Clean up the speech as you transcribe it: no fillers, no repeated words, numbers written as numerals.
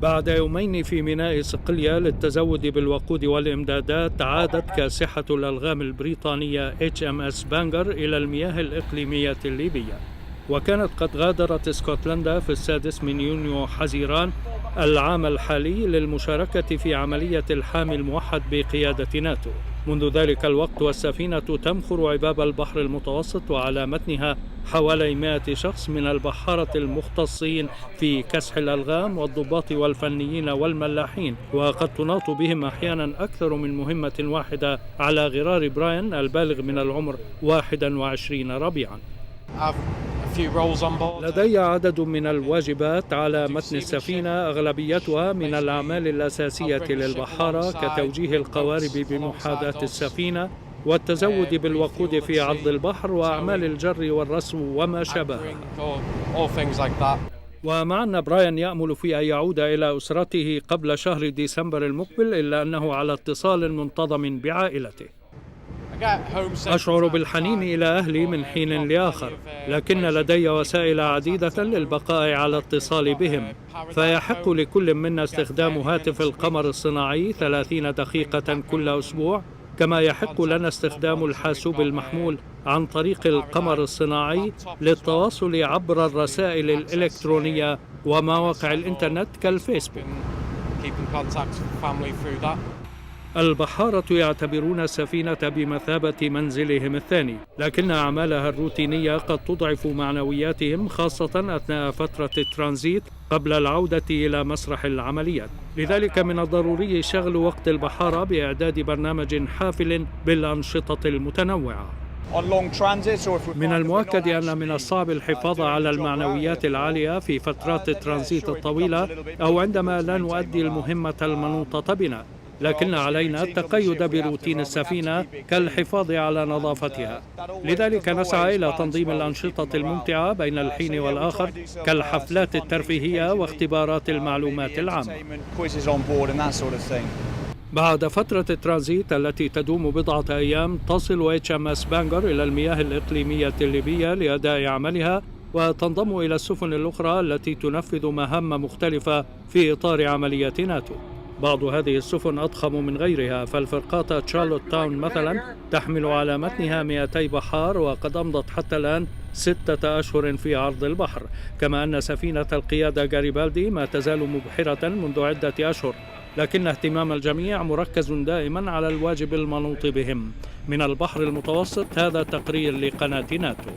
بعد يومين في ميناء صقلية للتزود بالوقود والإمدادات، عادت كاسحة الألغام البريطانية HMS بانجر إلى المياه الإقليمية الليبية، وكانت قد غادرت اسكتلندا في 6 من يونيو حزيران العام الحالي للمشاركة في عملية الحامي الموحد بقيادة ناتو. منذ ذلك الوقت والسفينة تمخر عباب البحر المتوسط، وعلى متنها حوالي 100 شخص من البحارة المختصين في كسح الألغام والضباط والفنيين والملاحين، وقد تناط بهم أحيانا أكثر من مهمة واحدة على غرار براين البالغ من العمر 21 ربيعا. لدي عدد من الواجبات على متن السفينة، أغلبيتها من الأعمال الأساسية للبحارة كتوجيه القوارب بمحاذاة السفينة والتزود بالوقود في عرض البحر وأعمال الجر والرسو وما شابه. ومع أن براين يأمل في أن يعود إلى أسرته قبل شهر ديسمبر المقبل، إلا أنه على اتصال منتظم بعائلته. أشعر بالحنين إلى أهلي من حين لآخر، لكن لدي وسائل عديدة للبقاء على اتصال بهم، فيحق لكل منا استخدام هاتف القمر الصناعي 30 دقيقة كل أسبوع، كما يحق لنا استخدام الحاسوب المحمول عن طريق القمر الصناعي للتواصل عبر الرسائل الإلكترونية ومواقع الإنترنت كالفيسبوك. البحارة يعتبرون السفينة بمثابة منزلهم الثاني، لكن أعمالها الروتينية قد تضعف معنوياتهم، خاصة أثناء فترة الترانزيت قبل العودة إلى مسرح العمليات. لذلك من الضروري شغل وقت البحارة بإعداد برنامج حافل بالأنشطة المتنوعة. من المؤكد أن من الصعب الحفاظ على المعنويات العالية في فترات الترانزيت الطويلة أو عندما لا نؤدي المهمة المنوطة بنا، لكن علينا التقيد بروتين السفينة كالحفاظ على نظافتها. لذلك نسعى إلى تنظيم الأنشطة الممتعة بين الحين والآخر كالحفلات الترفيهية واختبارات المعلومات العامة. بعد فترة الترانزيت التي تدوم بضعة أيام، تصل HMS بانجر إلى المياه الإقليمية الليبية لأداء عملها، وتنضم إلى السفن الأخرى التي تنفذ مهام مختلفة في إطار عملية ناتو. بعض هذه السفن أضخم من غيرها، فالفرقاطة تشارلوت تاون مثلا تحمل على متنها 200 بحار، وقد أمضت حتى الآن 6 أشهر في عرض البحر، كما أن سفينة القيادة غاريبالدي ما تزال مبحرة منذ عدة أشهر، لكن اهتمام الجميع مركز دائما على الواجب المنوط بهم. من البحر المتوسط، هذا تقرير لقناة ناتو.